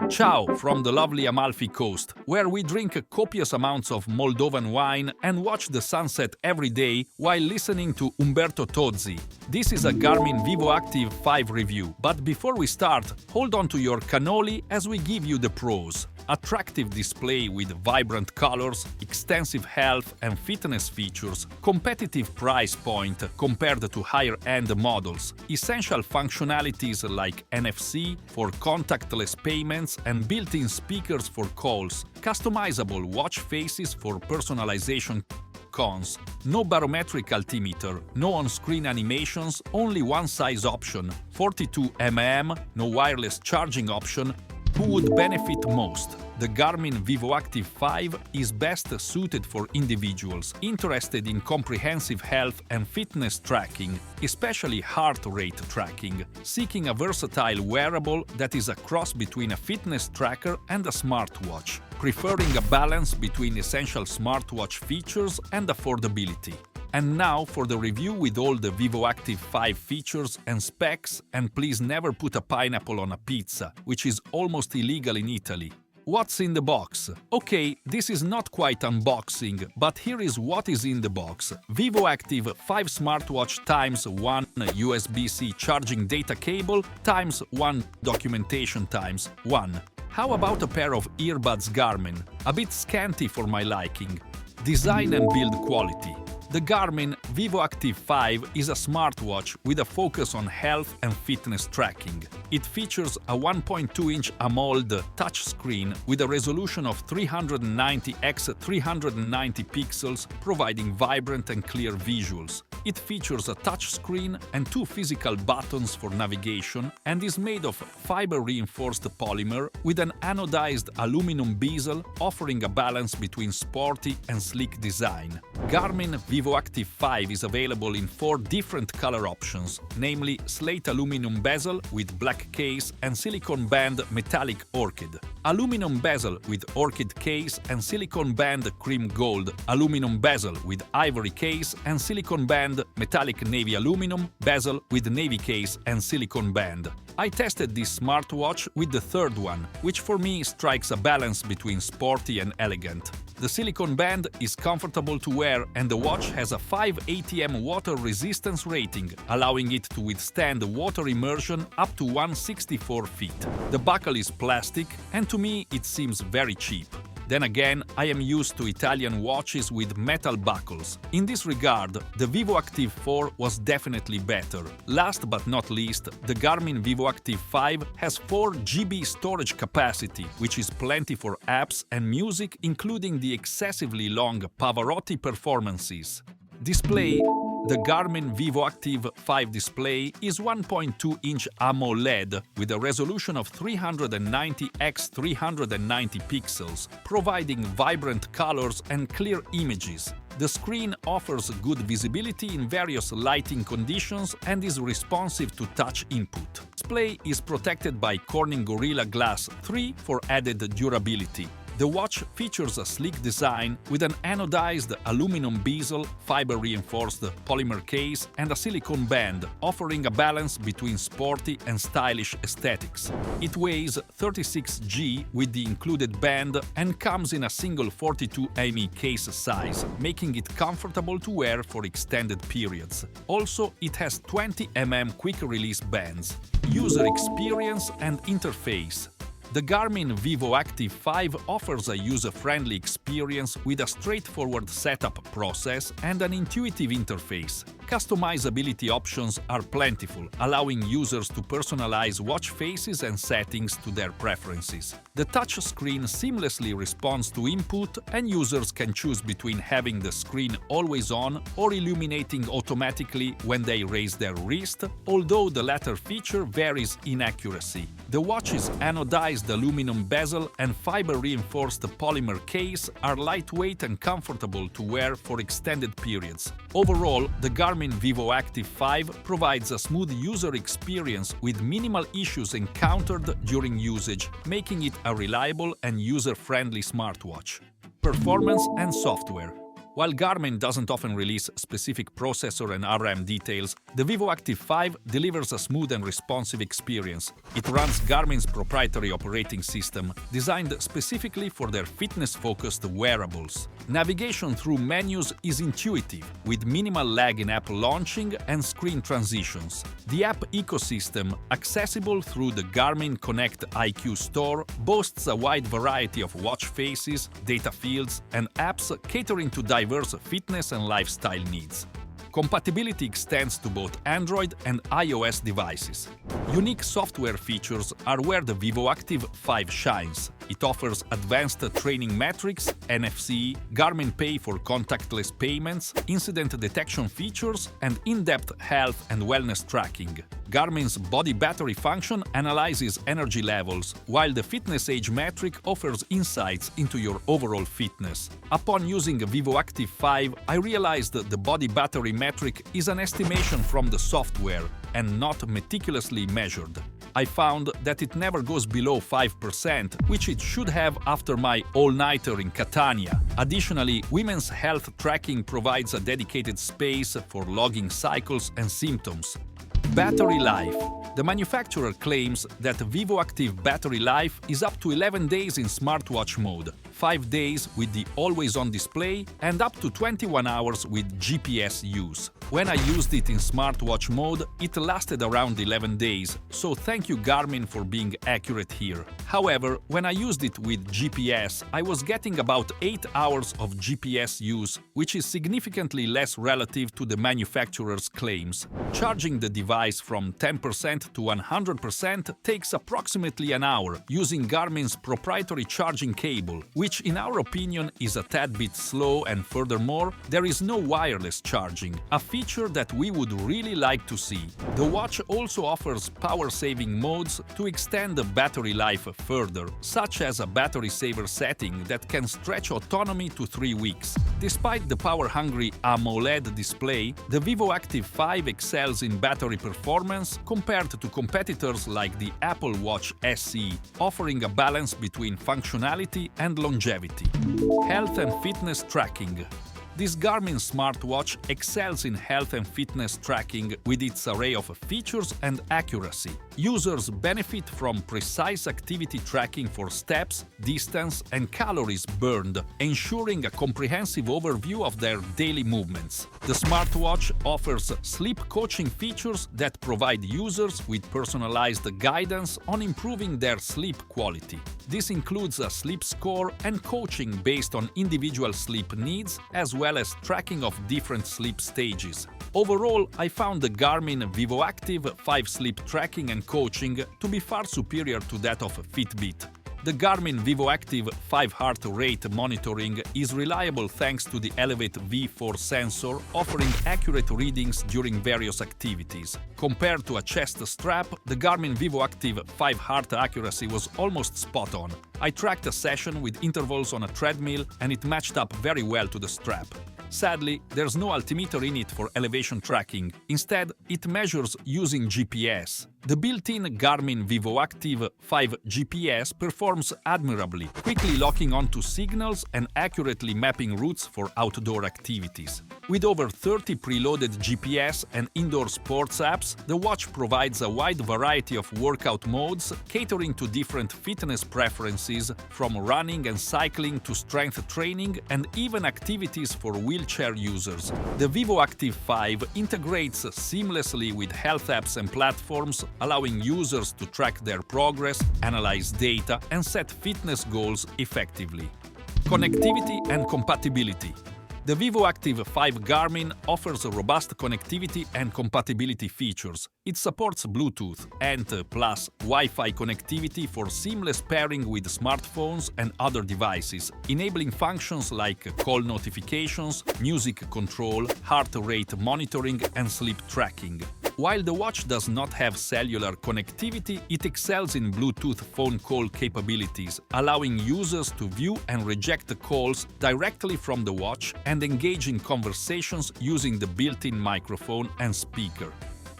Ciao from the lovely Amalfi Coast, where we drink copious amounts of Moldovan wine and watch the sunset every day while listening to Umberto Tozzi. This is a Garmin Vivoactive 5 review, but before we start, hold on to your cannoli as we give you the pros. Attractive display with vibrant colors, extensive health and fitness features, competitive price point compared to higher-end models, essential functionalities like NFC for contactless payments and built-in speakers for calls, customizable watch faces for personalization. Cons: no barometric altimeter, no on-screen animations, only one size option, 42 mm, no wireless charging option. Who would benefit most? The Garmin Vivoactive 5 is best suited for individuals interested in comprehensive health and fitness tracking, especially heart rate tracking, seeking a versatile wearable that is a cross between a fitness tracker and a smartwatch, preferring a balance between essential smartwatch features and affordability. And now for the review with all the Vivoactive 5 features and specs, and please never put a pineapple on a pizza, which is almost illegal in Italy. What's in the box? Okay, this is not quite unboxing, but here is what is in the box. Vivoactive 5 smartwatch times 1 USB-C charging data cable times 1 documentation times 1. How about a pair of earbuds Garmin? A bit scanty for my liking. Design and build quality. The Garmin Vivoactive 5 is a smartwatch with a focus on health and fitness tracking. It features a 1.2-inch AMOLED touchscreen with a resolution of 390 x 390 pixels, providing vibrant and clear visuals. It features a touchscreen and 2 physical buttons for navigation and is made of fiber-reinforced polymer with an anodized aluminum bezel, offering a balance between sporty and sleek design. Garmin Vivoactive 5 is available in 4 different color options, namely slate aluminum bezel with black case and silicone band metallic orchid, aluminum bezel with orchid case and silicone band cream gold, aluminum bezel with ivory case and silicone band metallic navy aluminum bezel with navy case and silicone band. I tested this smartwatch with the third one, which for me strikes a balance between sporty and elegant. The silicone band is comfortable to wear and the watch has a 5 ATM water resistance rating, allowing it to withstand water immersion up to 164 feet. The buckle is plastic and to me it seems very cheap. Then again, I am used to Italian watches with metal buckles. In this regard, the Vivoactive 4 was definitely better. Last but not least, the Garmin Vivoactive 5 has 4 GB storage capacity, which is plenty for apps and music, including the excessively long Pavarotti performances. Display. The Garmin Vivoactive 5 display is 1.2-inch AMOLED with a resolution of 390 x 390 pixels, providing vibrant colors and clear images. The screen offers good visibility in various lighting conditions and is responsive to touch input. Display is protected by Corning Gorilla Glass 3 for added durability. The watch features a sleek design with an anodized aluminum bezel, fiber-reinforced polymer case and a silicone band, offering a balance between sporty and stylish aesthetics. It weighs 36 g with the included band and comes in a single 42 mm case size, making it comfortable to wear for extended periods. Also, it has 20 mm quick-release bands. User experience and interface. The Garmin Vivoactive 5 offers a user-friendly experience with a straightforward setup process and an intuitive interface. Customizability options are plentiful, allowing users to personalize watch faces and settings to their preferences. The touchscreen seamlessly responds to input, and users can choose between having the screen always on or illuminating automatically when they raise their wrist, although the latter feature varies in accuracy. The watch's anodized aluminum bezel and fiber-reinforced polymer case are lightweight and comfortable to wear for extended periods. Overall, the Garmin Vivoactive 5 provides a smooth user experience with minimal issues encountered during usage, making it a reliable and user-friendly smartwatch. Performance and software. While Garmin doesn't often release specific processor and RAM details, the Vivoactive 5 delivers a smooth and responsive experience. It runs Garmin's proprietary operating system, designed specifically for their fitness-focused wearables. Navigation through menus is intuitive, with minimal lag in app launching and screen transitions. The app ecosystem, accessible through the Garmin Connect IQ store, boasts a wide variety of watch faces, data fields, and apps catering to diverse fitness and lifestyle needs. Compatibility extends to both Android and iOS devices. Unique software features are where the Vivoactive 5 shines. It offers advanced training metrics, NFC, Garmin Pay for contactless payments, incident detection features, and in-depth health and wellness tracking. Garmin's body battery function analyzes energy levels, while the fitness age metric offers insights into your overall fitness. Upon using Vivoactive 5, I realized that the body battery metric is an estimation from the software and not meticulously measured. I found that it never goes below 5%, which it should have after my all-nighter in Catania. Additionally, women's health tracking provides a dedicated space for logging cycles and symptoms. Battery life. The manufacturer claims that Vivoactive battery life is up to 11 days in smartwatch mode, 5 days with the always-on display, and up to 21 hours with GPS use. When I used it in smartwatch mode, it lasted around 11 days, so thank you Garmin for being accurate here. However, when I used it with GPS, I was getting about 8 hours of GPS use, which is significantly less relative to the manufacturer's claims. Charging the device from 10% to 100% takes approximately an hour using Garmin's proprietary charging cable, which in our opinion is a tad bit slow, and furthermore, there is no wireless charging, a feature that we would really like to see. The watch also offers power-saving modes to extend the battery life further, such as a battery saver setting that can stretch autonomy to 3 weeks. Despite the power-hungry AMOLED display, the Vivoactive 5 excels in battery performance compared to competitors like the Apple Watch SE, offering a balance between functionality and longevity. Health and fitness tracking. This Garmin smartwatch excels in health and fitness tracking with its array of features and accuracy. Users benefit from precise activity tracking for steps, distance, and calories burned, ensuring a comprehensive overview of their daily movements. The smartwatch offers sleep coaching features that provide users with personalized guidance on improving their sleep quality. This includes a sleep score and coaching based on individual sleep needs, as well as tracking of different sleep stages. Overall, I found the Garmin Vivoactive 5 sleep tracking and coaching to be far superior to that of Fitbit. The Garmin Vivoactive 5 heart rate monitoring is reliable thanks to the Elevate V4 sensor, offering accurate readings during various activities. Compared to a chest strap, the Garmin Vivoactive 5 heart accuracy was almost spot on. I tracked a session with intervals on a treadmill and it matched up very well to the strap. Sadly, there's no altimeter in it for elevation tracking. Instead, it measures using GPS. The built-in Garmin Vivoactive 5 GPS performs admirably, quickly locking onto signals and accurately mapping routes for outdoor activities. With over 30 preloaded GPS and indoor sports apps, the watch provides a wide variety of workout modes, catering to different fitness preferences, from running and cycling to strength training and even activities for wheelchair users. The Vivoactive 5 integrates seamlessly with health apps and platforms, allowing users to track their progress, analyze data, and set fitness goals effectively. Connectivity and compatibility. The Vivoactive 5 Garmin offers robust connectivity and compatibility features. It supports Bluetooth and plus Wi-Fi connectivity for seamless pairing with smartphones and other devices, enabling functions like call notifications, music control, heart rate monitoring, and sleep tracking. While the watch does not have cellular connectivity, it excels in Bluetooth phone call capabilities, allowing users to view and reject calls directly from the watch and engage in conversations using the built-in microphone and speaker.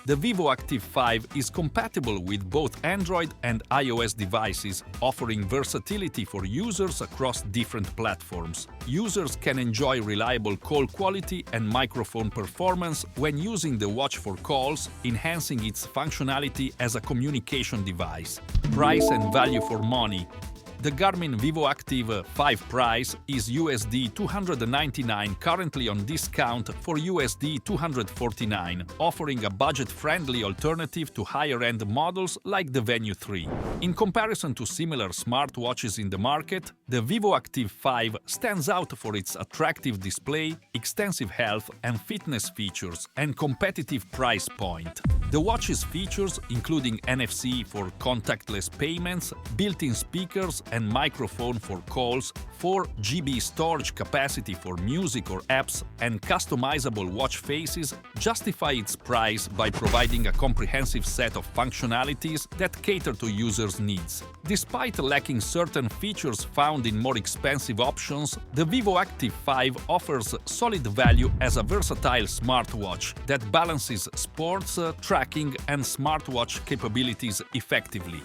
The Vivoactive 5 is compatible with both Android and iOS devices, offering versatility for users across different platforms. Users can enjoy reliable call quality and microphone performance when using the watch for calls, enhancing its functionality as a communication device. Price and value for money. The Garmin Vivoactive 5 price is USD 299, currently on discount for USD 249, offering a budget-friendly alternative to higher-end models like the Venue 3. In comparison to similar smartwatches in the market, the Vivoactive 5 stands out for its attractive display, extensive health and fitness features, and competitive price point. The watch's features, including NFC for contactless payments, built-in speakers and microphone for calls, 4 GB storage capacity for music or apps, and customizable watch faces, justify its price by providing a comprehensive set of functionalities that cater to users' needs. Despite lacking certain features found in more expensive options, the Vivoactive 5 offers solid value as a versatile smartwatch that balances sports, tracking and smartwatch capabilities effectively.